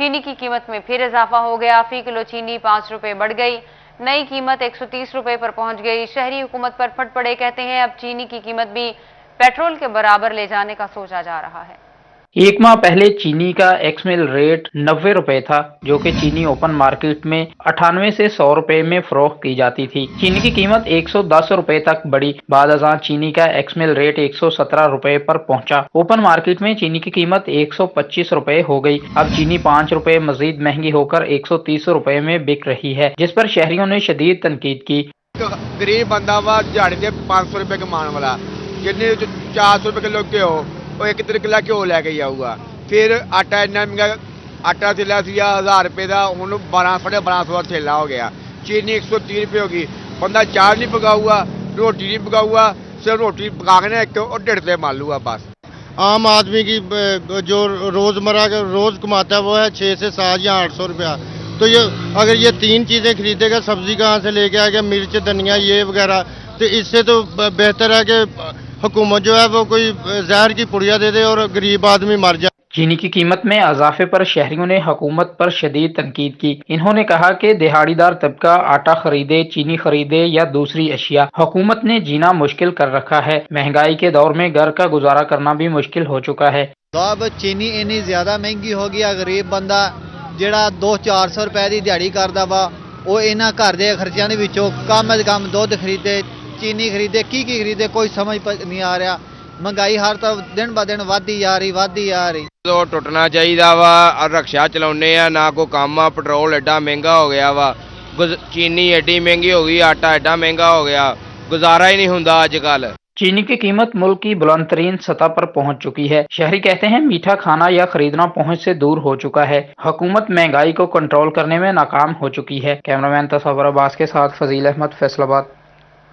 चीनी की कीमत में फिर इजाफा हो गया। फी किलो चीनी 5 रुपए बढ़ गई। नई कीमत 130 रुपए पर पहुंच गई। शहरी हुकूमत पर फट पड़े, कहते हैं अब चीनी की कीमत भी पेट्रोल के बराबर ले जाने का सोचा जा रहा है। एक माह पहले चीनी का एक्समिल रेट 90 रुपए था, जो कि चीनी ओपन मार्केट में 98 से 100 रुपए में फरोख्त की जाती थी। चीनी की कीमत 110 रुपए तक बढ़ी। बाद अज़ां चीनी का एक्समिल रेट 117 रुपए पर पहुंचा। ओपन मार्केट में चीनी की कीमत 125 रुपए हो गई। अब चीनी 5 रुपए मजीद महंगी होकर 130 रुपए में बिक रही है, जिस पर शहरियों ने शदीद तनकीद की। गरीब बंदा वा दिहाड़ी दे 500 रुपए कमाने वाला, जिन्हें 400 रुपए किलो घ्यो, एक किलो घ्यो लैके जाऊगा। फिर आटा इन्ना महंगा, आटा थैला सी 1000 रुपए का, हूँ 1200 का थैला हो गया। चीनी 130 रुपए होगी। बंदा चाय नहीं पकाऊगा, रोटी नहीं पकाऊगा, सिर्फ रोटी पका के ना एक और ढिड से मालूगा बस। आम आदमी की जो रोज़मर्रा का रोज़ कमाता है वो है 6 से 7 या 800 रुपया। तो ये अगर ये 3 चीज़ें खरीदेगा, सब्जी कहाँ से लेके आएगा, मिर्च धनिया ये वगैरह, तो इससे तो बेहतर है कि हुकूमत जो है वो कोई जहर की पुड़िया दे दे और गरीब आदमी मर जाए। चीनी की कीमत में इजाफे पर शहरियों ने हुकूमत पर शदीद तनकीद की। इन्होंने कहा कि दिहाड़ीदार तबका आटा खरीदे, चीनी खरीदे या दूसरी अशिया, हुकूमत ने जीना मुश्किल कर रखा है। महंगाई के दौर में घर का गुजारा करना भी मुश्किल हो चुका है। अब चीनी इन्नी ज्यादा महंगी हो गई, गरीब बंदा ਜਿਹੜਾ 200-400 रुपए की दिहाड़ी करता वा, वो इन्होंने घर के खर्चों के विचों कम से कम दुध खरीदे, चीनी खरीदे, की खरीदे, कोई समझ नहीं आ रहा। महंगाई हर तरफ दिन ब दिन ਵਧਦੀ जा रही। तो टुटना चाहिए वा। रक्षा चलाने ना कोई काम आ, पेट्रोल एडा महंगा हो गया वा, चीनी एडी महंगी हो गई, आटा एडा महंगा हो गया, गुजारा ही नहीं होंदा अजकल। चीनी की कीमत मुल्क की बुलंद तरीन सतह पर पहुंच चुकी है। शहरी कहते हैं मीठा खाना या खरीदना पहुंच से दूर हो चुका है। हुकूमत महंगाई को कंट्रोल करने में नाकाम हो चुकी है। कैमरामैन तसव्वुर अब्बास के साथ फजील अहमद, फैसलाबाद।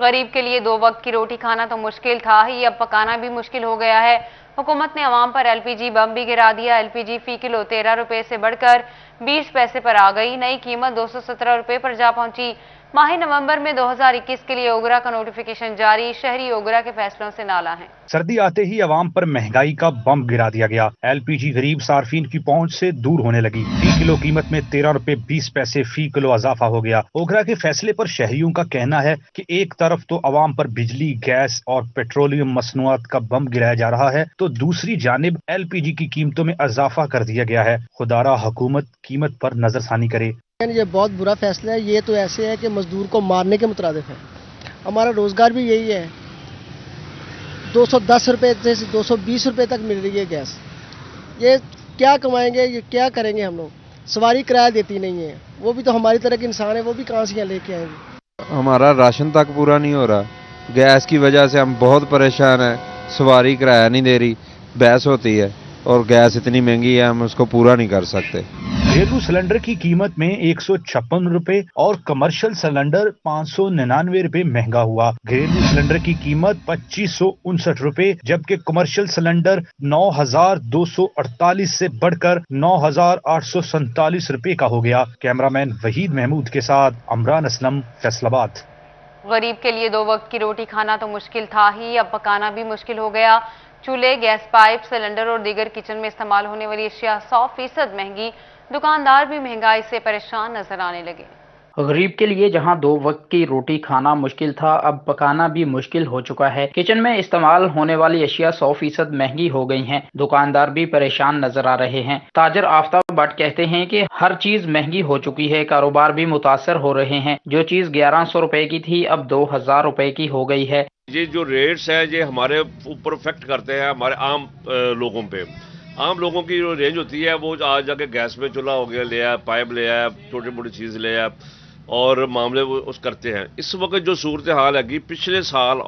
गरीब के लिए 2 वक्त की रोटी खाना तो मुश्किल था ही, अब पकाना भी मुश्किल हो गया है। हुकूमत ने अवाम पर एलपीजी बम भी गिरा दिया। एलपीजी फी किलो 13 रुपए से बढ़कर 20 पैसे पर आ गई। नई कीमत 217 रुपए पर जा पहुंची। माह नवंबर में 2021 के लिए ओगरा का नोटिफिकेशन जारी। शहरी ओगरा के फैसलों से नाला है। सर्दी आते ही अवाम पर महंगाई का बम गिरा दिया गया। एलपीजी गरीब सार्फिन की पहुंच से दूर होने लगी। फी किलो कीमत में 13 रुपए 20 पैसे फी किलो इजाफा हो गया। ओगरा के फैसले पर शहरियों का कहना है कि एक तरफ तो अवाम पर बिजली, गैस और पेट्रोलियम मसनूआत का बम गिराया जा रहा है, तो दूसरी जानिब एलपीजी की कीमतों में इजाफा कर दिया गया है। खुदारा हुकूमत कीमत पर नजरसानी करे। ये बहुत बुरा फैसला है। ये तो ऐसे है कि मजदूर को मारने के मुताबिक है। हमारा रोजगार भी यही है। 210 रुपए से 220 रुपए तक मिल रही है गैस। ये क्या कमाएंगे, ये क्या करेंगे हम लोग? सवारी किराया देती नहीं है, वो भी तो हमारी तरह के इंसान है, वो भी कहाँ से यहाँ लेके आएंगे? हमारा राशन तक पूरा नहीं हो रहा। गैस की वजह से हम बहुत परेशान हैं। सवारी किराया नहीं दे रही, बहस होती है, और गैस इतनी महंगी है हम उसको पूरा नहीं कर सकते। घरेलू सिलेंडर की कीमत में 156 रुपए और कमर्शियल सिलेंडर 599 रुपए महंगा हुआ। घरेलू सिलेंडर की कीमत 2559 रुपए, जबकि कमर्शियल सिलेंडर 9248 से बढ़कर 9847 रुपए का हो गया। कैमरामैन वहीद महमूद के साथ अमरान असलम, फैसलाबाद। गरीब के लिए 2 वक्त की रोटी खाना तो मुश्किल था ही, अब पकाना भी मुश्किल हो गया। चूल्हे, गैस पाइप, सिलेंडर और दीगर किचन में इस्तेमाल होने वाली अशिया 100% महंगी। दुकानदार भी महंगाई से परेशान नजर आने लगे। गरीब के लिए जहां 2 वक्त की रोटी खाना मुश्किल था, अब पकाना भी मुश्किल हो चुका है। किचन में इस्तेमाल होने वाली अशिया 100% महंगी हो गई हैं। दुकानदार भी परेशान नजर आ रहे हैं। ताजर आफ्ताब भट्ट कहते हैं कि हर चीज महंगी हो चुकी है, कारोबार भी मुतासर हो रहे हैं। जो चीज 1100 रुपए की थी अब 2000 रुपए की हो गई है। ये जो रेट्स है ये हमारे ऊपर इफेक्ट करते हैं, हमारे आम लोगों पे। आम लोगों की जो रेंज होती है वो आज जाके गैस में चूल्हा हो गया, ले आया, पाइप ले आया, छोटी मोटी चीज़ ले आया और मामले वो उस करते हैं। इस वक्त जो सूरत हाल है कि पिछले साल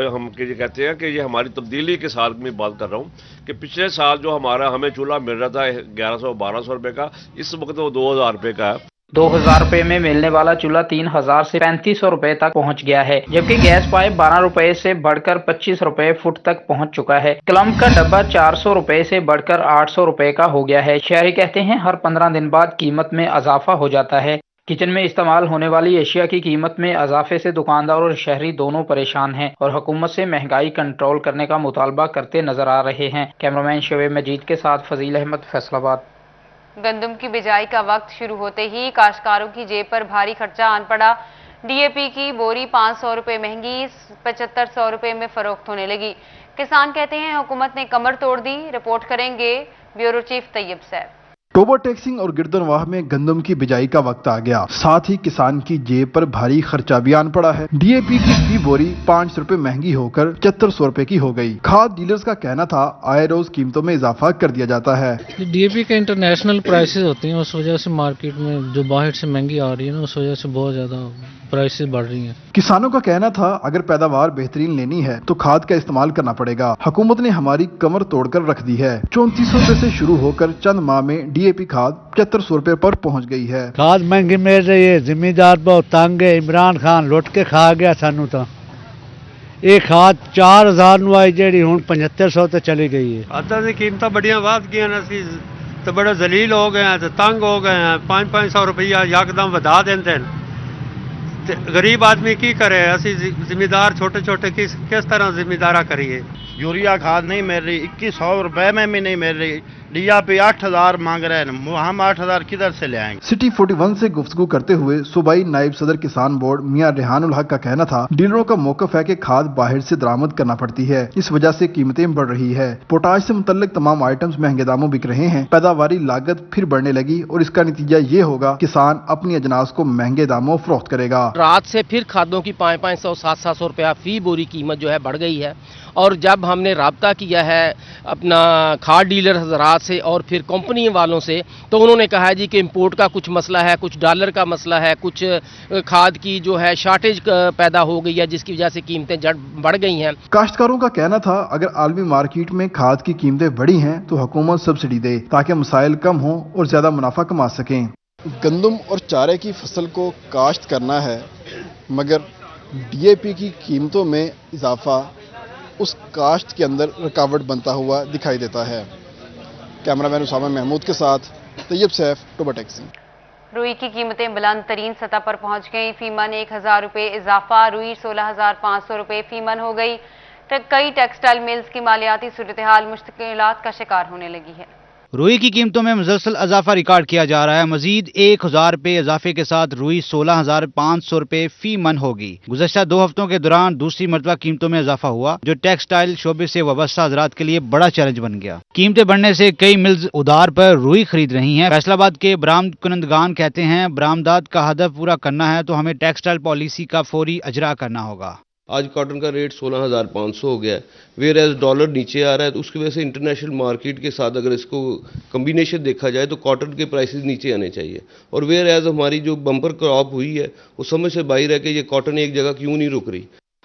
हम ये कहते हैं कि ये हमारी तब्दीली के साल में बात कर रहा हूँ कि पिछले साल जो हमें चूल्हा मिल रहा था 1100-1200 रुपये का, इस वक्त वो 2000 रुपये का है। 2000 रुपए में मिलने वाला चूल्हा 3000 से 3500 रुपए तक पहुंच गया है, जबकि गैस पाइप 12 रुपए से बढ़कर 25 रुपए फुट तक पहुंच चुका है। क्लम का डब्बा 400 रुपए से बढ़कर 800 रुपए का हो गया है। शहरी कहते हैं हर 15 दिन बाद कीमत में इजाफा हो जाता है। किचन में इस्तेमाल होने वाली एशिया की कीमत में इजाफे से दुकानदार और शहरी दोनों परेशान हैं और हुकूमत से महंगाई कंट्रोल करने का मुतालबा करते नजर आ रहे हैं। कैमरामैन शोएब मजीद के साथ फजील अहमद, फैसलाबाद। गंदम की बिजाई का वक्त शुरू होते ही काश्तकारों की जेब पर भारी खर्चा आन पड़ा। डीएपी की बोरी 500 रुपए महंगी 7500 रुपए में फरोख्त होने लगी। किसान कहते हैं हुकूमत ने कमर तोड़ दी। रिपोर्ट करेंगे ब्यूरो चीफ तैयब सैफ। टोबर टैक्सिंग और गिरदनवाह में गंदम की बिजाई का वक्त आ गया, साथ ही किसान की जेब पर भारी खर्चा भी आन पड़ा है। डीएपी की फी बोरी 500 रुपए महंगी होकर 7500 रुपए की हो गई। खाद डीलर्स का कहना था आए रोज कीमतों में इजाफा कर दिया जाता है। डीएपी के इंटरनेशनल प्राइसेस होती हैं, उस वजह से मार्केट में जो बाहर से महंगी आ रही है ना, उस वजह से बहुत ज्यादा प्राइसेस बढ़ रही हैं। किसानों का कहना था अगर पैदावार बेहतरीन लेनी है तो खाद का इस्तेमाल करना पड़ेगा। हुकूमत ने हमारी कमर तोड़कर रख दी है। 3400 रुपए से शुरू होकर चंद माह में डीएपी खाद 7500 रुपए पर पहुंच गई है। खाद महंगी मिल रही है, जिम्मेदार बहुत तंग है। इमरान खान लुट के खा गया सानू तो ये खाद 4000 ਨੂੰ ਆਈ ਜਿਹੜੀ ਹੁਣ 7500 ਤੇ ਚਲੀ ਗਈ ਹੈ। ਖਾਦਾਂ ਦੀ ਕੀਮਤਾਂ ਬੜੀਆਂ ਵੱਧ ਗਈਆਂ ਨੇ, ਅਸੀਂ ਤੇ ਬੜੇ ਜ਼ਲੀਲ ਹੋ ਗਏ ਹਾਂ ਤੇ ਤੰਗ ਹੋ ਗਏ ਹਾਂ। 500 ਰੁਪਈਆ ਯਕਦਮ ਵਧਾ ਦਿੰਦੇ ਨੇ ਤੇ ਗਰੀਬ ਆਦਮੀ ਕੀ ਕਰੇ। ਅਸੀਂ ਜ਼ਿਮੀਦਾਰ ਛੋਟੇ ਛੋਟੇ किस तरह ਜ਼ਿਮੀਦਾਰਾ करिए। यूरिया खाद नहीं मिल रही, 2100 रुपए में भी नहीं मिल रही। डीएपी 8000 मांग रहे हैं, हम 8000 किधर से ले आएंगे। सिटी 41 से गुफ्तगू करते हुए सूबाई नायब सदर किसान बोर्ड मियां रेहानुल हक का कहना था डीलरों का मौकफ है कि खाद बाहर से दरामद करना पड़ती है, इस वजह से कीमतें बढ़ रही है। पोटाश से मुतल्लिक तमाम आइटम्स महंगे दामों बिक रहे हैं। पैदावारी लागत फिर बढ़ने लगी और इसका नतीजा ये होगा किसान अपनी अजनास को महंगे दामों फरोख्त करेगा। रात से फिर खादों की 500 700 रुपया फी बोरी कीमत जो है बढ़ गई है। और जब हमने राब्ता किया है अपना खाद डीलर हजरात से और फिर कंपनी वालों से, तो उन्होंने कहा है जी कि इंपोर्ट का कुछ मसला है, कुछ डॉलर का मसला है, कुछ खाद की जो है शॉर्टेज पैदा हो गई है जिसकी वजह से कीमतें बढ़ गई हैं। काश्तकारों का कहना था अगर आलमी मार्केट में खाद की कीमतें बढ़ी हैं तो हुकूमत सब्सिडी दे ताकि मसाइल कम हों और ज्यादा मुनाफा कमा सकें। गंदम और चारे की फसल को काश्त करना है, मगर डीएपी की कीमतों में इजाफा उस काश्त के अंदर रुकावट बनता हुआ दिखाई देता है। कैमरामैन उसामा महमूद के साथ तैयब सैफ, टोबर टैक्सी। रुई की कीमतें बुलंद तरीन सतह पर पहुंच गई। फीमन 1000 रुपए इजाफा, रुई 16500 रुपए फीमन हो गई। कई टेक्सटाइल मिल्स की मालियाती सूरत हाल मुश्किलात का शिकार होने लगी है। रुई की कीमतों में मुसलसल इजाफा रिकॉर्ड किया जा रहा है। मजीद 1000 रुपए इजाफे के साथ रुई 16500 रुपए फी मन होगी। गुज़श्ता 2 हफ्तों के दौरान दूसरी मरतबा कीमतों में इजाफा हुआ, जो टेक्सटाइल शोबे से वाबस्ता हजरात के लिए बड़ा चैलेंज बन गया। कीमतें बढ़ने से कई मिल्स उधार पर रुई खरीद रही हैं। फैसलाबाद के बरामद कुनंदगान कहते हैं बरामदात का हदफ पूरा करना है तो हमें टेक्सटाइल पॉलिसी का फौरी अजरा करना होगा। आज कॉटन का रेट 16,500 हो गया है, वेयर एज डॉलर नीचे आ रहा है, तो उसकी वजह से इंटरनेशनल मार्केट के साथ अगर इसको कम्बिनेशन देखा जाए तो कॉटन के प्राइसेस नीचे आने चाहिए। और वेयर एज हमारी जो बम्पर क्रॉप हुई है वो समझ से बाहर है कि ये कॉटन एक जगह क्यों नहीं रुक रही।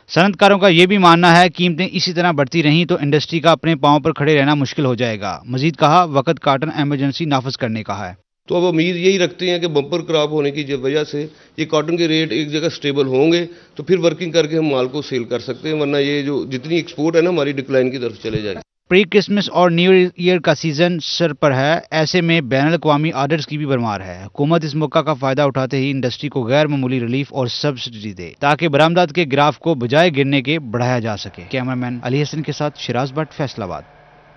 सनतकारों का ये भी मानना है कीमतें इसी तरह बढ़ती रहीं तो इंडस्ट्री का अपने पांव पर खड़े रहना मुश्किल हो जाएगा। मजीद कहा वक्त कॉटन एमरजेंसी नाफज करने का है। तो अब उम्मीद यही रखते हैं कि बम्पर क्रॉप होने की वजह से ये कॉटन के रेट एक जगह स्टेबल होंगे तो फिर वर्किंग करके हम माल को सेल कर सकते हैं, वरना ये जो जितनी एक्सपोर्ट है ना हमारी डिक्लाइन की तरफ चले जाएगी। प्री क्रिसमस और न्यू ईयर का सीजन सर पर है, ऐसे में बैनुल अक़वामी ऑर्डर्स की भी भरमार है। हुकूमत इस मौका का फायदा उठाते ही इंडस्ट्री को गैर मामूली रिलीफ और सब्सिडी दे ताकि बरामदात के ग्राफ को बजाय गिरने के बढ़ाया जा सके। कैमरामैन अली हसन के साथ शिराज भट्ट, फैसलाबाद।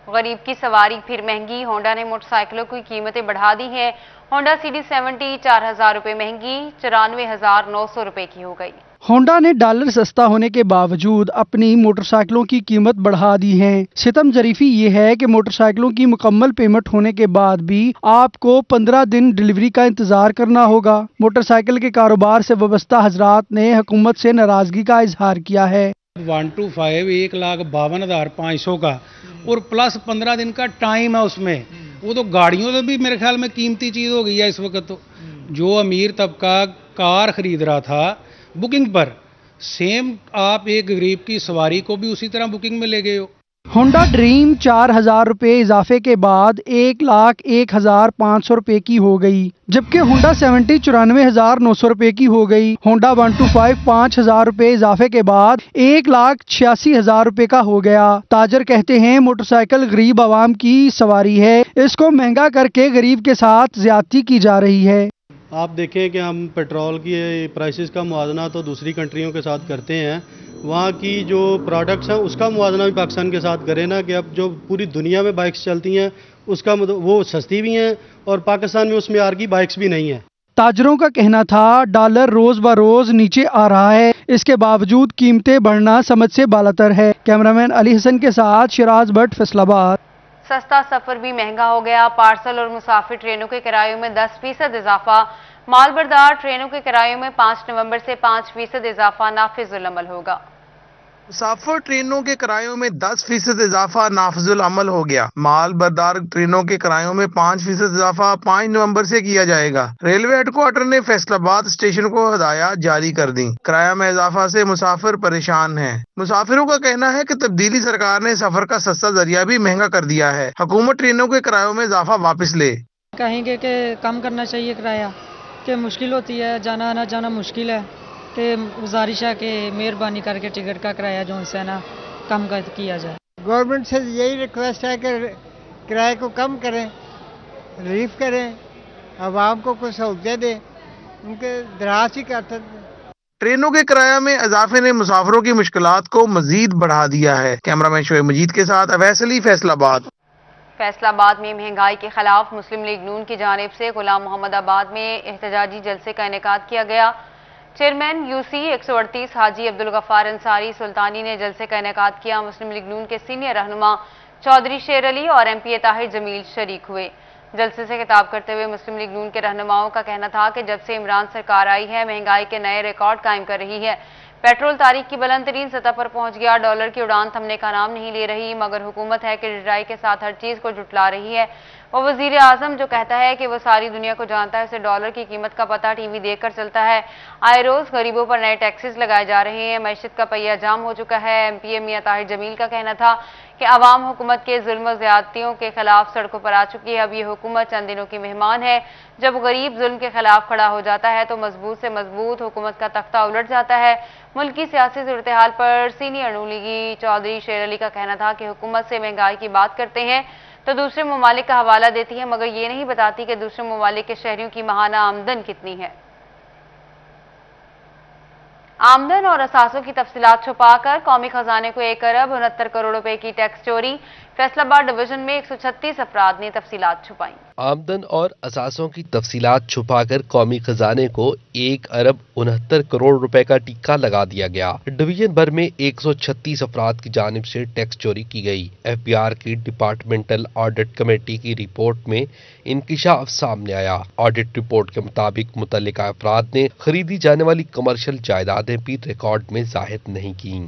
गरीब की सवारी फिर महंगी। होंडा ने मोटरसाइकिलों की कीमतें बढ़ा दी हैं। होंडा CD70 4000 रुपए महंगी 94,900 रुपए की हो गई। होंडा ने डॉलर सस्ता होने के बावजूद अपनी मोटरसाइकिलों की कीमत बढ़ा दी है। सितम जरीफी ये है कि मोटरसाइकिलों की मुकम्मल पेमेंट होने के बाद भी आपको 15 दिन डिलीवरी का इंतजार करना होगा। मोटरसाइकिल के कारोबार से वाबस्ता हजरात ने हुकूमत से नाराजगी का इजहार किया है। 125 1,52,500 का और प्लस 15 दिन का टाइम है उसमें। वो तो गाड़ियों से भी मेरे ख्याल में कीमती चीज़ हो गई है इस वक्त। तो जो अमीर तबका कार खरीद रहा था बुकिंग पर, सेम आप एक गरीब की सवारी को भी उसी तरह बुकिंग में ले गए हो। होंडा ड्रीम 4000 रुपए इजाफे के बाद 1,01,500 रुपए की हो गई, जबकि होंडा 70 94,900 रुपए की हो गई। होंडा 125 5,000 रुपए इजाफे के बाद 1,86,000 रुपए का हो गया। ताजर कहते हैं मोटरसाइकिल गरीब आवाम की सवारी है, इसको महंगा करके गरीब के साथ ज्यादती की जा रही है। आप देखें कि हम पेट्रोल की प्राइसेस का मुआवजा तो दूसरी कंट्रियों के साथ करते हैं, वहाँ की जो प्रोडक्ट्स हैं उसका मुआवजा भी पाकिस्तान के साथ करें ना, कि अब जो पूरी दुनिया में बाइक्स चलती हैं اس کا وہ سستی بھی ہیں اور پاکستان میں اس معیار کی بائکس بھی نہیں ہیں. تاجروں کا کہنا تھا ڈالر روز بروز نیچے آ رہا ہے، اس کے باوجود قیمتیں بڑھنا سمجھ سے بالاتر ہے. کیمرامین علی حسن کے ساتھ شراز بٹ، فیصل آباد. سستا سفر بھی مہنگا ہو گیا. پارسل اور مسافر ٹرینوں کے کرایوں میں 10% اضافہ. مال بردار ٹرینوں کے کرایوں میں 5 نومبر سے 5% اضافہ نافذ العمل ہوگا. مسافر ٹرینوں کے کرایوں میں 10% اضافہ نافذ العمل ہو گیا. مال بردار ٹرینوں کے کرایوں میں 5% اضافہ 5 نومبر سے کیا جائے گا. ریلوے ہیڈ کوارٹر نے فیصل آباد اسٹیشن کو ہدایات جاری کر دی. کرایہ میں اضافہ سے مسافر پریشان ہیں. مسافروں کا کہنا ہے کہ تبدیلی سرکار نے سفر کا سستا ذریعہ بھی مہنگا کر دیا ہے. حکومت ٹرینوں کے کرایوں میں اضافہ واپس لے. کہیں گے کہ کم کرنا چاہیے کرایہ، کہ مشکل ہوتی ہے، جانا آنا جانا مشکل ہے. کہ گزارش ہے کہ مہربانی کر کے ٹکٹ کا کرایہ جو ہے نا کم کیا جائے. گورنمنٹ سے یہی ریکویسٹ ہے کہ کرایے کو کم کریں، ریلیف کریں، عوام کو کچھ سہولتیں دیں، ان کے دراز ہی کرتے. ٹرینوں کے کرایہ میں اضافے نے مسافروں کی مشکلات کو مزید بڑھا دیا ہے. کیمرامین شعیب مجید کے ساتھ اویس علی، فیصل آباد. فیصل آباد میں مہنگائی کے خلاف مسلم لیگ نون کی جانب سے غلام محمد آباد میں احتجاجی جلسے کا انعقاد کیا گیا. چیئرمین UC 138 حاجی عبدالغفار انصاری سلطانی نے جلسے کا انعقاد کیا. مسلم لیگ نون کے سینئر رہنما چودھری شیر علی اور MP طاہر جمیل شریک ہوئے. جلسے سے خطاب کرتے ہوئے مسلم لیگ نون کے رہنماؤں کا کہنا تھا کہ جب سے عمران سرکار آئی ہے مہنگائی کے نئے ریکارڈ قائم کر رہی ہے. پیٹرول تاریخ کی بلند ترین سطح پر پہنچ گیا. ڈالر کی اڑان تھمنے کا نام نہیں لے رہی، مگر حکومت ہے کہ ڈرائی کے ساتھ ہر چیز کو جھٹلا رہی ہے. وہ وزیر اعظم جو کہتا ہے کہ وہ ساری دنیا کو جانتا ہے، اسے ڈالر کی قیمت کا پتہ ٹی وی دیکھ کر چلتا ہے. آئے روز غریبوں پر نئے ٹیکسز لگائے جا رہے ہیں. معیشت کا پہیہ جام ہو چکا ہے. MP میاں طاہر جمیل کا کہنا تھا کہ عوام حکومت کے ظلم و زیادتیوں کے خلاف سڑکوں پر آ چکی ہے. اب یہ حکومت چند دنوں کی مہمان ہے. جب غریب ظلم کے خلاف کھڑا ہو جاتا ہے تو مضبوط سے مضبوط حکومت کا تختہ الٹ جاتا ہے. ملک کی سیاسی صورتحال پر سینئر نون لیگی چودھری شیر علی کا کہنا تھا کہ حکومت سے مہنگائی کی بات کرتے ہیں تو دوسرے ممالک کا حوالہ دیتی ہے، مگر یہ نہیں بتاتی کہ دوسرے ممالک کے شہریوں کی ماہانہ آمدن کتنی ہے. آمدن اور اثاثوں کی تفصیلات چھپا کر قومی خزانے کو 1 ارب 69 کروڑ روپے کی ٹیکس چوری. فیصل آباد ڈویژن میں 136 افراد نے تفصیلات چھپائیں. آمدن اور اثاثوں کی تفصیلات چھپا کر قومی خزانے کو 1 ارب 69 کروڑ روپے کا ٹکا لگا دیا گیا. ڈویژن بھر میں 136 افراد کی جانب سے ٹیکس چوری کی گئی. FBR کی ڈپارٹمنٹل آڈٹ کمیٹی کی رپورٹ میں انکشاف سامنے آیا. آڈٹ رپورٹ کے مطابق متعلقہ افراد نے خریدی جانے والی کمرشل جائیدادیں بھی ریکارڈ میں ظاہر نہیں کیں.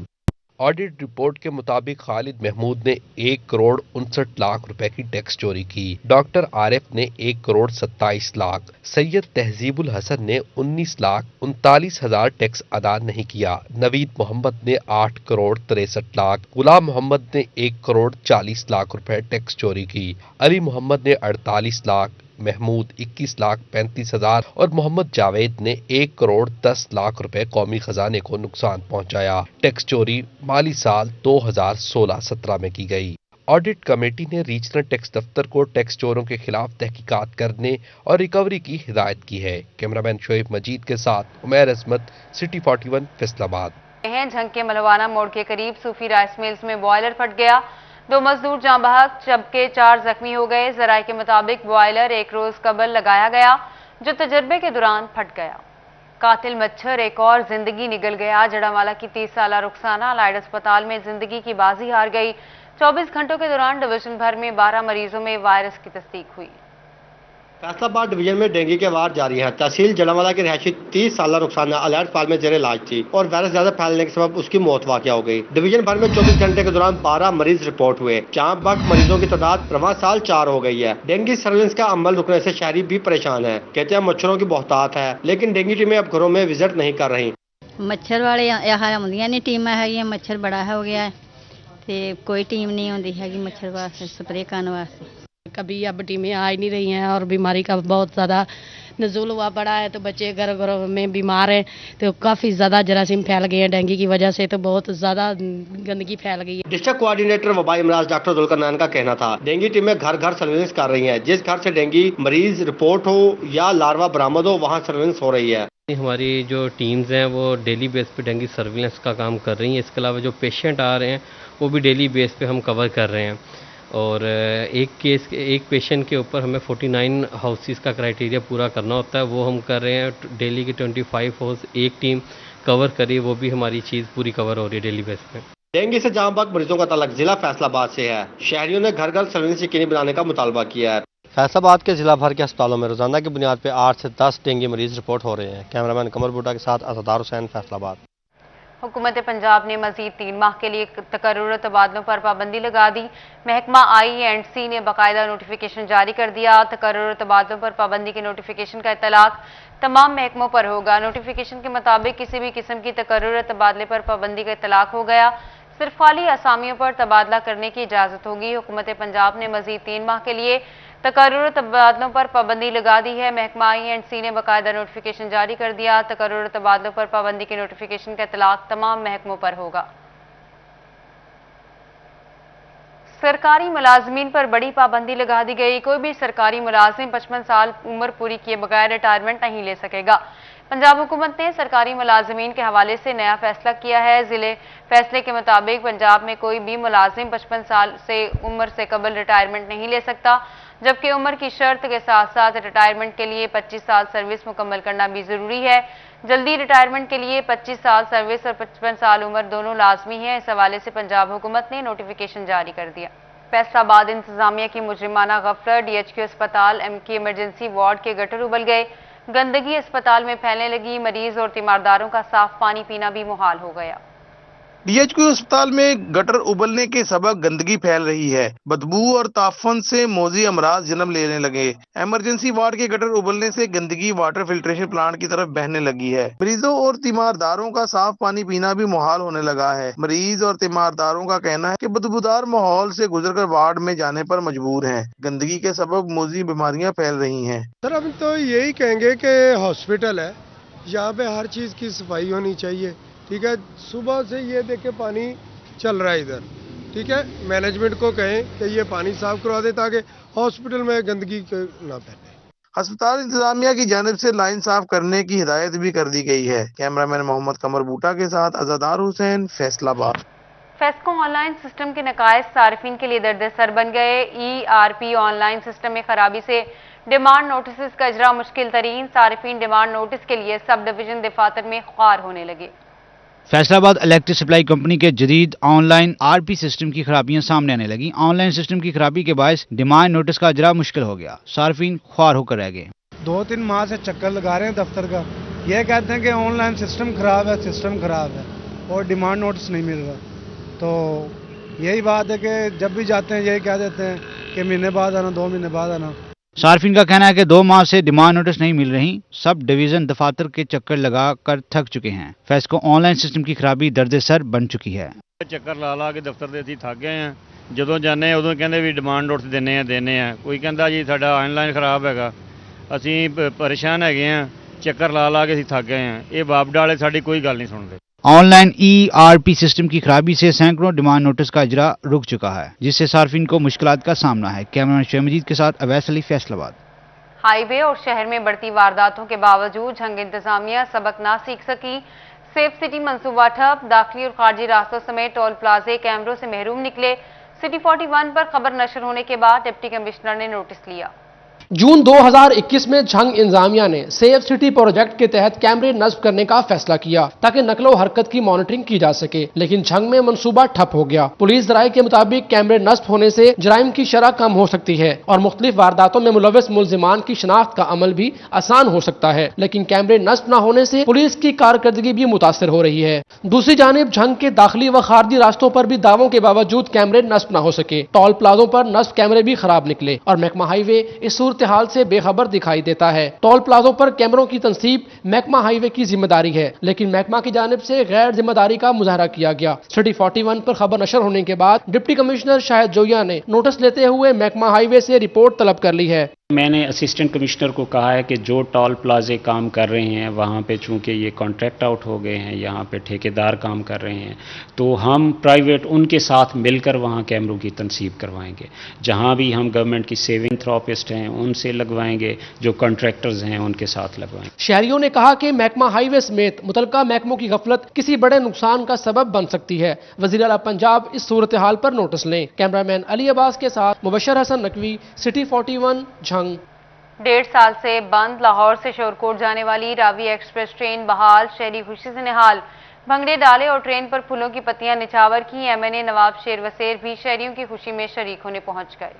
آڈٹ رپورٹ کے مطابق خالد محمود نے 1 کروڑ 59 لاکھ روپے کی ٹیکس چوری کی. ڈاکٹر عارف نے 1 کروڑ 27 لاکھ، سید تہذیب الحسن نے 19 لاکھ 39 ہزار ٹیکس ادا نہیں کیا. نوید محمد نے 8 کروڑ 63 لاکھ، غلام محمد نے 1 کروڑ 40 لاکھ روپے ٹیکس چوری کی. علی محمد نے 48 لاکھ، محمود 21 لاکھ 35 ہزار اور محمد جاوید نے 1 کروڑ 10 لاکھ روپے قومی خزانے کو نقصان پہنچایا. ٹیکس چوری مالی سال 2016-17 میں کی گئی. آڈٹ کمیٹی نے ریجنل ٹیکس دفتر کو ٹیکس چوروں کے خلاف تحقیقات کرنے اور ریکوری کی ہدایت کی ہے. کیمرامین شعیب مجید کے ساتھ عمیر عصمت، سٹی 41، فیصل آباد. جھنگ کے ملوانہ موڑ کے قریب صوفی رائس ملز میں بوائلر پھٹ گیا. 2 مزدور جاں بحق جبکہ 4 زخمی ہو گئے. ذرائع کے مطابق بوائلر 1 روز قبل لگایا گیا جو تجربے کے دوران پھٹ گیا. قاتل مچھر ایک اور زندگی نگل گیا. جڑامالہ کی 30 سالہ رخسانہ لائڈ اسپتال میں زندگی کی بازی ہار گئی. 24 گھنٹوں کے دوران ڈویژن بھر میں 12 مریضوں میں وائرس کی تصدیق ہوئی. فیصل آباد ڈویژن میں ڈینگی کے وار جاری ہے. تحصیل جڑامالہ کے رہائشی 30 سالہ رخسانہ الائڈ اسپتال میں زیر علاج تھی اور وائرس زیادہ پھیلنے کے سبب اس کی موت واقع ہو گئی. ڈویژن بھر میں 24 گھنٹے کے دوران 12 مریض رپورٹ ہوئے. جہاں بک مریضوں کی تعداد رواں سال 4 ہو گئی ہے. ڈینگی سرویلنس کا عمل رکنے سے شہری بھی پریشان ہے. کہتے ہیں مچھروں کی بہتات ہے لیکن ڈینگی ٹیمیں اب گھروں میں وزٹ نہیں کر رہی. مچھر والے یہاں آدیاں نہیں ٹیمیں ہے، مچھر بڑا ہو گیا ہے تے کوئی ٹیم نہیں آتی ہے مچھر واسطے سپرے کرنے واسطے. کبھی اب ٹیمیں آ ہی نہیں رہی ہیں اور بیماری کا بہت زیادہ نزول ہوا پڑا ہے تو بچے گھر گھروں میں بیمار ہیں تو کافی زیادہ جراثیم پھیل گئے ہیں. ڈینگی کی وجہ سے تو بہت زیادہ گندگی پھیل گئی ہے. ڈسٹرکٹ کوآرڈینیٹر وبائی امراض ڈاکٹر ذوالقرنین کا کہنا تھا ڈینگی ٹیمیں گھر گھر سرویلنس کر رہی ہیں. جس گھر سے ڈینگی مریض رپورٹ ہو یا لاروا برآمد ہو وہاں سرویلنس ہو رہی ہے. ہماری جو ٹیمز ہیں وہ ڈیلی بیس پہ ڈینگی سرویلنس کا کام کر رہی ہیں. اس کے علاوہ جو پیشنٹ آ رہے ہیں وہ بھی ڈیلی بیس پہ ہم کور کر رہے ہیں. और एक पेशेंट के ऊपर हमें 49 हाउसेस का क्राइटेरिया पूरा करना होता है, वो हम कर रहे हैं। डेली के 25 हाउस एक टीम कवर करी, वो भी हमारी चीज़ पूरी कवर हो रही है डेली बेस पे। डेंगू से जहां तक मरीजों का ताल्लुक जिला फैसलाबाद से है, शहरियों ने घर घर सर्विलेंस यकीनी बनाने का मुतालबा किया है। फैसलाबाद के जिला भर के अस्पतालों में रोजाना की बुनियाद पर 8 से 10 डेंगू मरीज रिपोर्ट हो रहे हैं। कैमरामैन कमर बूटा के साथ असदार हुसैन, फैसलाबाद। हुकूमत पंजाब ने मजीद 3 माह के लिए तकर्रुर तबादलों पर पाबंदी लगा दी। महकमा IE&C ने बाकायदा नोटिफिकेशन जारी कर दिया। तकर्रुर तबादलों पर पाबंदी के नोटिफिकेशन का इतलाक तमाम महकमों पर होगा। नोटिफिकेशन के मुताबिक किसी भी किस्म की तकर्रुर तबादले पर पाबंदी का इतलाक हो गया। सिर्फ खाली असामियों पर तबादला करने की इजाज़त होगी। हुकूमत पंजाब ने मजीद 3 माह के लिए तकर्रुर तबादलों पर पाबंदी लगा दी है। महकमा IE&C ने बाकायदा नोटिफिकेशन जारी कर दिया। तकर्रुर तबादलों पर पाबंदी के नोटिफिकेशन का इतलाक तमाम महकमों पर होगा। सरकारी मुलाजमीन पर बड़ी पाबंदी लगा दी गई। कोई भी सरकारी मुलाजिम 55 साल उम्र पूरी किए बगैर रिटायरमेंट नहीं ले सकेगा। पंजाब हुकूमत ने सरकारी मुलाजमीन के हवाले से नया फैसला किया है। जिले फैसले के मुताबिक पंजाब में कोई भी मुलाजिम 55 साल से उम्र से कबल रिटायरमेंट नहीं ले सकता, जबकि उम्र की शर्त के साथ साथ रिटायरमेंट के लिए 25 साल सर्विस मुकम्मल करना भी जरूरी है। जल्दी रिटायरमेंट के लिए 25 साल सर्विस और 55 साल उम्र दोनों लाजमी है। इस हवाले से पंजाब हुकूमत ने नोटिफिकेशन जारी कर दिया। फैसलाबाद इंतजामिया की मुजरिमाना गफलत, DHQ अस्पताल की इमरजेंसी वार्ड के गटर उबल गए। गंदगी अस्पताल में फैलने लगी। मरीज और तीमारदारों का साफ पानी पीना भी मुहाल हो गया। DHQ अस्पताल में गटर उबलने के सबब गंदगी फैल रही है। बदबू और ताफन से मौजी अमराज जन्म लेने लगे। इमरजेंसी वार्ड के गटर उबलने से गंदगी वाटर फिल्ट्रेशन प्लांट की तरफ बहने लगी है। मरीजों और तीमारदारों का साफ पानी पीना भी मुहाल होने लगा है। मरीज और तीमारदारों का कहना है कि बदबूदार माहौल से गुजरकर वार्ड में जाने पर मजबूर हैं। गंदगी के सबब मौजी बीमारियां फैल रही हैं। सर हम तो यही कहेंगे कि हॉस्पिटल है, यहाँ पे हर चीज की सफाई होनी चाहिए। ठीक है, सुबह से ये देखे पानी चल रहा है इधर। ठीक है, मैनेजमेंट को कहें कि ये पानी साफ करवा दे ताकि हॉस्पिटल में गंदगी ना फैले। अस्पताल इंतजामिया की जानिब से लाइन साफ करने की हिदायत भी कर दी गई है। कैमरामैन मोहम्मद कमर बूटा के साथ Azadar Hussain, Faisalabad. FESCO online system के नकायस सार्फिन के लिए दर्द सर बन गए। ERP ऑनलाइन सिस्टम में खराबी से डिमांड नोटिस का इजरा मुश्किल तरीन। सार्फिन डिमांड नोटिस के लिए सब डिवीजन दफातर में ख्वार होने लगे। फैसलाबाद इलेक्ट्रिक सप्लाई कंपनी के जदीद ऑनलाइन RP सिस्टम की खराबियां सामने आने लगी। ऑनलाइन सिस्टम की खराबी के बायस डिमांड नोटिस का इजरा मुश्किल हो गया। सार्फिन ख्वार होकर रह गए। 2-3 माह से चक्कर लगा रहे हैं दफ्तर का, ये कहते हैं कि ऑनलाइन सिस्टम खराब है, सिस्टम खराब है और डिमांड नोटिस नहीं मिल रहा। तो यही बात है कि जब भी जाते हैं यही कह देते हैं कि महीने बाद आना, 2 महीने बाद आना। सार्फिन का कहना है कि 2 माह से डिमांड नोटिस नहीं मिल रही। सब डिवीजन दफातर के चक्कर लगा कर थक चुके हैं। फेस्को ऑनलाइन सिस्टम की खराबी दर्द सर बन चुकी है। ਚੱਕਰ ਲਾ ਕੇ ਦਫ਼ਤਰ ਦੇ ਅਸੀਂ ਥੱਕ ਗਏ ਆ। ਜਦੋਂ ਜਾਂਦੇ ਉਦੋਂ ਕਹਿੰਦੇ ਵੀ ਡਿਮਾਂਡ ਨੋਟਿਸ ਦੇਣੇ ਆ। ਕੋਈ ਕਹਿੰਦਾ ਜੀ ਸਾਡਾ ਆਨਲਾਈਨ ਖਰਾਬ ਹੈਗਾ। ਅਸੀਂ ਪਰੇਸ਼ਾਨ ਹੈਗੇ ਆ। ਚੱਕਰ ਲਾ ਕੇ ਅਸੀਂ ਥੱਕ ਗਏ ਆ। ਇਹ ਬਾਬਡਾ ਵਾਲੇ ਸਾਡੀ ਕੋਈ ਗੱਲ ਨਹੀਂ ਸੁਣਦੇ। ऑनलाइन ERP सिस्टम की खराबी से सैकड़ों डिमांड नोटिस का इजरा रुक चुका है, जिससे सार्फिन को मुश्किलात का सामना है। कैमरामैन शेख मजीद के साथ अवैस अली, फैसलाबाद। हाईवे और शहर में बढ़ती वारदातों के बावजूद झंग इंतजामिया सबक ना सीख सकी। सेफ सिटी मंसूबा ठप। दाखिली और खारजी रास्तों समेत टोल प्लाजे कैमरों से महरूम निकले। सिटी 41 पर खबर नशर होने के बाद डिप्टी कमिश्नर ने नोटिस लिया। जून 2021 में झंग इंतजामिया ने सेफ सिटी प्रोजेक्ट के तहत कैमरे नस्ब करने का फैसला किया ताकि नकलो हरकत की मॉनिटरिंग की जा सके, लेकिन झंग में मंसूबा ठप हो गया। पुलिस राय के मुताबिक कैमरे नस्ब होने से जराइम की शरह कम हो सकती है और मुख्तलिफ वारदातों में मुलविस मुलजिमान की शनाख्त का अमल भी आसान हो सकता है, लेकिन कैमरे नस्ब न होने से पुलिस की कारकर्दगी भी मुतासर हो रही है। दूसरी जानिब झंग के दाखिली व खारजी रास्तों पर भी दावों के बावजूद कैमरे नस्ब न हो सके। टोल प्लाजों पर नस्ब कैमरे भी खराब निकले और महकमा हाईवे इस हाल से बेखबर दिखाई देता है। टोल प्लाजों पर कैमरों की तंसीब महकमा हाईवे की जिम्मेदारी है, लेकिन महकमा की जानिब से गैर जिम्मेदारी का मुजाहरा किया गया। सिटी 41 पर खबर नशर होने के बाद डिप्टी कमिश्नर शाहिद जोया ने नोटिस लेते हुए महकमा हाईवे से रिपोर्ट तलब कर ली है। میں نے اسسٹنٹ کمشنر کو کہا ہے کہ جو ٹول پلازے کام کر رہے ہیں وہاں پہ چونکہ یہ کانٹریکٹ آؤٹ ہو گئے ہیں، یہاں پہ ٹھیکیدار کام کر رہے ہیں، تو ہم پرائیویٹ ان کے ساتھ مل کر وہاں کیمروں کی تنصیب کروائیں گے. جہاں بھی ہم گورنمنٹ کی سیونگ تھراپسٹ ہیں ان سے لگوائیں گے، جو کانٹریکٹرز ہیں ان کے ساتھ لگوائیں گے. شہریوں نے کہا کہ محکمہ ہائی وے سمیت متعلقہ محکموں کی غفلت کسی بڑے نقصان کا سبب بن سکتی ہے. وزیر اعلیٰ پنجاب اس صورتحال پر نوٹس لیں. کیمرامین علی عباس کے ساتھ مبشر حسن نقوی، سٹی 41 جھنگ. 1.5 سال سے بند لاہور سے شورکوٹ جانے والی راوی ایکسپریس ٹرین بحال، شہری خوشی سے نہال. بھنگڑے ڈالے اور ٹرین پر پھولوں کی پتیاں نچھاور کی. MNA نواب شیر وسیر بھی شہریوں کی خوشی میں شریک ہونے پہنچ گئے.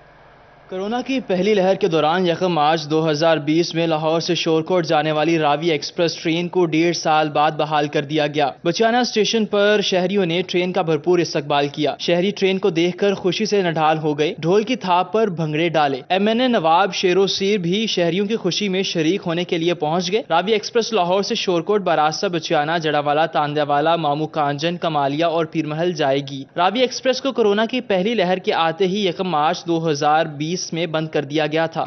کورونا کی پہلی لہر کے دوران 1 مارچ 2020 میں لاہور سے شورکوٹ جانے والی راوی ایکسپریس ٹرین کو 1.5 سال بعد بحال کر دیا گیا. بچیانہ اسٹیشن پر شہریوں نے ٹرین کا بھرپور استقبال کیا. شہری ٹرین کو دیکھ کر خوشی سے نڈھال ہو گئے، ڈھول کی تھاپ پر بھنگڑے ڈالے. MNA نواب شیر وسیر بھی شہریوں کی خوشی میں شریک ہونے کے لیے پہنچ گئے. راوی ایکسپریس لاہور سے شورکوٹ، براستہ، بچیانہ، جڑاوالا، تاندیا والا، مامو کانجن، کمالیہ اور پیر محل جائے گی. راوی ایکسپریس کو کورونا کی پہلی لہر کے آتے ہی 1 مارچ 2020 میں بند کر دیا گیا تھا.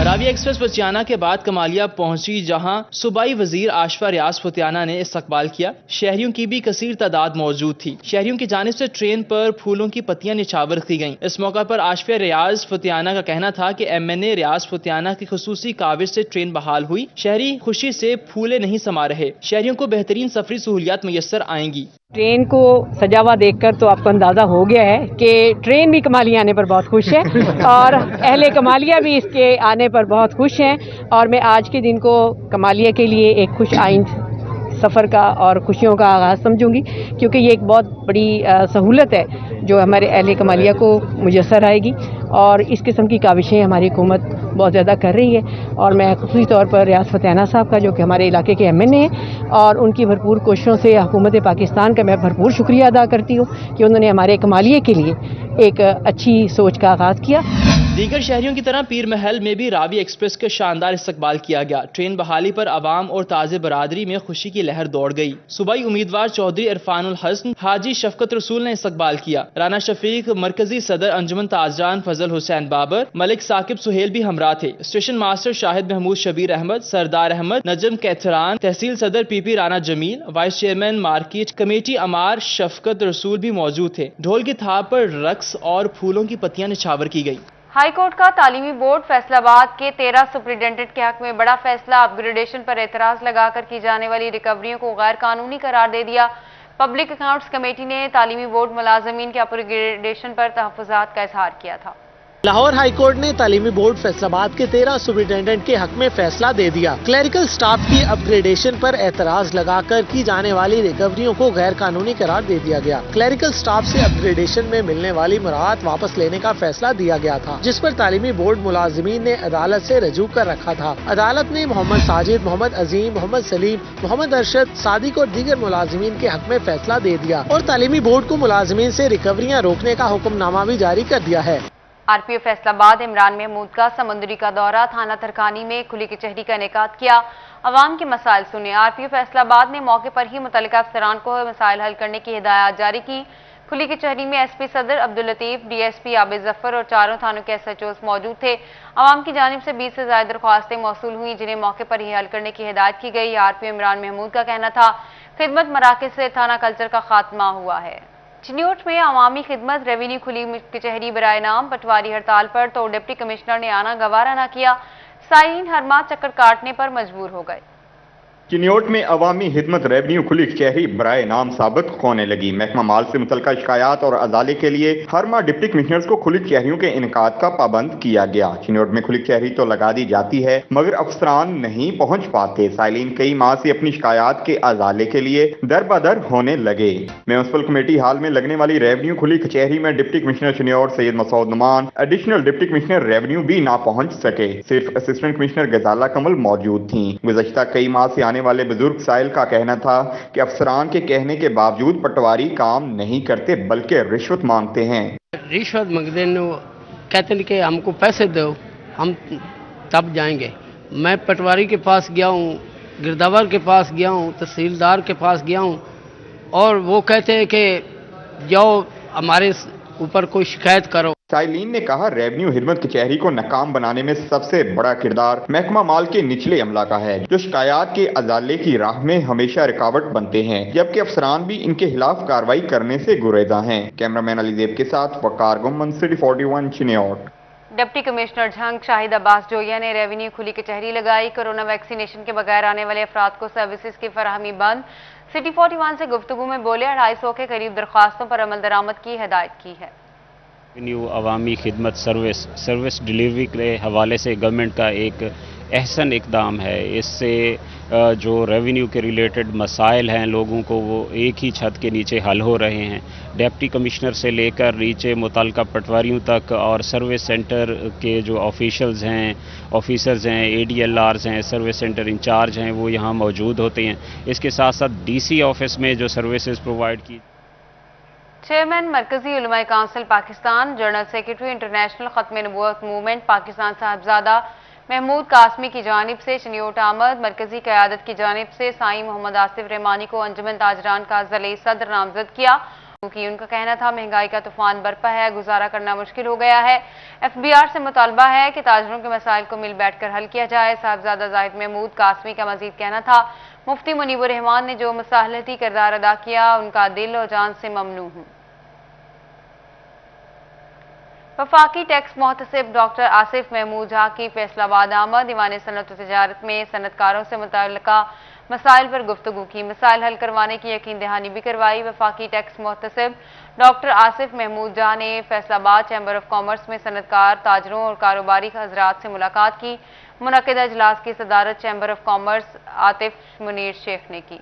راوی ایکسپریس بچیانہ کے بعد کمالیہ پہنچی، جہاں صوبائی وزیر آشفا ریاض فتیانہ نے استقبال کیا. شہریوں کی بھی کثیر تعداد موجود تھی. شہریوں کی جانب سے ٹرین پر پھولوں کی پتیاں نچھاور کی گئیں. اس موقع پر آشفا ریاض فتیانہ کا کہنا تھا کہ MNA ریاض فتیانہ کی خصوصی کاوش سے ٹرین بحال ہوئی. شہری خوشی سے پھولے نہیں سما رہے. شہریوں کو بہترین سفری سہولیات میسر آئیں گی. ٹرین کو سجا ہوا دیکھ کر تو آپ کو اندازہ ہو گیا ہے کہ ٹرین بھی کمالیہ آنے پر بہت خوش ہے اور اہل کمالیہ بھی اس کے آنے پر بہت خوش ہیں. اور میں آج کے دن کو کمالیہ کے لیے ایک خوش آئند سفر کا اور خوشیوں کا آغاز سمجھوں گی، کیونکہ یہ ایک بہت بڑی سہولت ہے جو ہمارے اہل کمالیہ کو میسر آئے گی. اور اس قسم کی کاوشیں ہماری حکومت بہت زیادہ کر رہی ہے. اور میں خصوصی طور پر ریاض فتیانہ صاحب کا، جو کہ ہمارے علاقے کے MNA ہیں، اور ان کی بھرپور کوششوں سے حکومت پاکستان کا میں بھرپور شکریہ ادا کرتی ہوں کہ انہوں نے ہمارے کمالیہ کے لیے ایک اچھی سوچ کا آغاز کیا. دیگر شہریوں کی طرح پیر محل میں بھی راوی ایکسپریس کا شاندار استقبال کیا گیا. ٹرین بحالی پر عوام اور تازہ برادری میں خوشی کی لہر دوڑ گئی. صوبائی امیدوار چودھری عرفان الحسن، حاجی شفقت رسول نے استقبال کیا. رانا شفیق، مرکزی صدر انجمن تاجران فضل حسین بابر، ملک ثاقب سہیل بھی ہمراہ تھے. اسٹیشن ماسٹر شاہد محمود شبیر احمد، سردار احمد، نجم کیتھران، تحصیل صدر PP رانا جمیل، وائس چیئرمین مارکیٹ کمیٹی امار شفقت رسول بھی موجود تھے. ڈھول کی تھاپ پر رقص اور پھولوں کی پتیاں نچھاور کی گئی. ہائی کورٹ کا تعلیمی بورڈ فیصل آباد کے 13 سپرنٹینڈنٹ کے حق میں بڑا فیصلہ. اپ گریڈیشن پر اعتراض لگا کر کی جانے والی ریکوریوں کو غیر قانونی قرار دے دیا. پبلک اکاؤنٹس کمیٹی نے تعلیمی بورڈ ملازمین کے اپ گریڈیشن پر تحفظات کا اظہار کیا تھا. لاہور ہائی کورٹ نے تعلیمی بورڈ فیصل آباد کے 13 سپرنٹینڈنٹ کے حق میں فیصلہ دے دیا. کلیریکل سٹاف کی اپ گریڈیشن پر اعتراض لگا کر کی جانے والی ریکوریوں کو غیر قانونی قرار دے دیا گیا. کلیریکل سٹاف سے اپ گریڈیشن میں ملنے والی مراعات واپس لینے کا فیصلہ دیا گیا تھا، جس پر تعلیمی بورڈ ملازمین نے عدالت سے رجوع کر رکھا تھا. عدالت نے محمد ساجد، محمد عظیم، محمد سلیم، محمد ارشد، صادق اور دیگر ملازمین کے حق میں فیصلہ دے دیا اور تعلیمی بورڈ کو ملازمین سے ریکوریاں روکنے کا حکم نامہ بھی جاری کر دیا ہے. RPO فیصل آباد عمران محمود کا سمندری کا دورہ. تھانہ ترکانی میں کھلی کچہری کا انعقاد کیا. عوام کے مسائل سنے. RPO فیصل آباد نے موقع پر ہی متعلقہ افسران کو مسائل حل کرنے کی ہدایات جاری کی. کھلی کچہری میں SP صدر عبداللطیف، DSP عابد ظفر اور چاروں تھانوں کے SHOs موجود تھے. عوام کی جانب سے 20 سے زائد درخواستیں موصول ہوئیں جنہیں موقع پر ہی حل کرنے کی ہدایت کی گئی. RPO عمران محمود کا کہنا تھا خدمت مراکز سے تھانہ کلچر کا خاتمہ ہوا ہے. چنیوٹ میں عوامی خدمت ریونیو کھلی کچہری برائے نام. پٹواری ہڑتال پر تو ڈپٹی کمشنر نے آنا گوارا نہ کیا. سائرین ہر ماہ چکر کاٹنے پر مجبور ہو گئے. چنیوٹ میں عوامی خدمت ریونیو کھلی کچہری برائے نام ثابت ہونے لگی. محکمہ مال سے متعلقہ شکایات اور ازالے کے لیے ہر ماہ ڈپٹی کمشنرز کو کھلی کچہریوں کے انعقاد کا پابند کیا گیا. چنیوٹ میں کھلی کچہری تو لگا دی جاتی ہے مگر افسران نہیں پہنچ پاتے. سائلین کئی ماہ سے اپنی شکایات کے ازالے کے لیے در بدر ہونے لگے. میونسپل کمیٹی ہال میں لگنے والی ریونیو کھلی کچہری میں deputy commissioner Chiniot Syed Masood Noman, additional deputy commissioner revenue بھی نہ پہنچ سکے. صرف اسسٹنٹ کمشنر غزالہ کمل موجود تھیں. گزشتہ کئی ماہ سے آنے والے بزرگ سائل کا کہنا تھا کہ افسران کے کہنے کے باوجود پٹواری کام نہیں کرتے بلکہ رشوت مانگتے ہیں. رشوت مانگتے ہیں، کہتے ہیں کہ ہم کو پیسے دو ہم تب جائیں گے. میں پٹواری کے پاس گیا ہوں، گرداور کے پاس گیا ہوں، تحصیلدار کے پاس گیا ہوں اور وہ کہتے ہیں کہ جاؤ ہمارے اوپر کوئی شکایت کرو. साइलीन ने कहा, रेवेन्यू खिदमत कचहरी को नाकाम बनाने में सबसे बड़ा किरदार महकमा माल के निचले अमला का है, जो शिकायत के अजाले की राह में हमेशा रुकावट बनते हैं, जबकि अफसरान भी इनके खिलाफ कार्रवाई करने से गुरेजा हैं। कैमरामैन अली देव के साथ Waqar Gumman, city 41 Chiniot. Deputy commissioner Jhang Shahid Abbas Joya ने रेवेन्यू खुली कचहरी लगाई। कोरोना वैक्सीनेशन के बगैर आने वाले अफराद को सर्विसेज की फराहमी बंद। सिटी 41 से गुफ्तगू में बोले 250 के करीब दरख्वास्तों पर अमल दरामद की हिदायत की है। रेवेन्यू अवामी खिदमत सर्विस डिलीवरी के हवाले से गवर्नमेंट का एक अहसन इकदाम है। इससे जो रेवेन्यू के रिलेटेड मसाइल हैं लोगों को वो एक ही छत के नीचे हल हो रहे हैं। डिप्टी कमिश्नर से लेकर नीचे मुतल्लिका पटवारियों तक और सर्विस सेंटर के जो ऑफिसर्स हैं, ADLRs हैं, सर्विस सेंटर इंचार्ज हैं, वो यहाँ मौजूद होते हैं। इसके साथ साथ DC ऑफिस में जो सर्विसेज प्रोवाइड की। चेयरमैन मरकजी उलमाए council Pakistan, general secretary international खत्म नबूवत मूवमेंट पाकिस्तान साहबजादा महमूद कासमी की जानिब से चिन्योट आमद। मरकजी क़यादत की जानिब से साईं मोहम्मद आसिफ रहमानी को अंजुमन ताजरान का ज़ले सदर नामजद किया, क्योंकि उनका कहना था महंगाई का तूफान बरपा है, गुजारा करना मुश्किल हो गया है। FBR से मुतालबा है कि ताजरों के मसाइल को मिल बैठ कर हल किया जाए। साहबजादा जाहिद महमूद कासमी का मजीद कहना था, मुफ्ती मुनीबुर रहमान ने जो मसालहती किरदार अदा किया, उनका दिल और जान से ममनू हूँ। वफाकी टैक्स मोहतसिब डॉक्टर आसिफ महमूद झा की फैसलाबाद आमद। दीवान सनत व तिजारत में सनतकारों से मुतल्लिका मसाइल पर गुफ्तगू की, मसाइल हल करवाने की यकीन दहानी भी करवाई। वफाकी टैक्स मोहतसिब डॉक्टर आसिफ महमूद झा ने फैसलाबाद चैम्बर ऑफ कॉमर्स में सनतकार, ताजरों और कारोबारी हजरात से मुलाकात की। मुनक़िदा इजलास की सदारत chamber of commerce Atif Munir Sheikh ने की।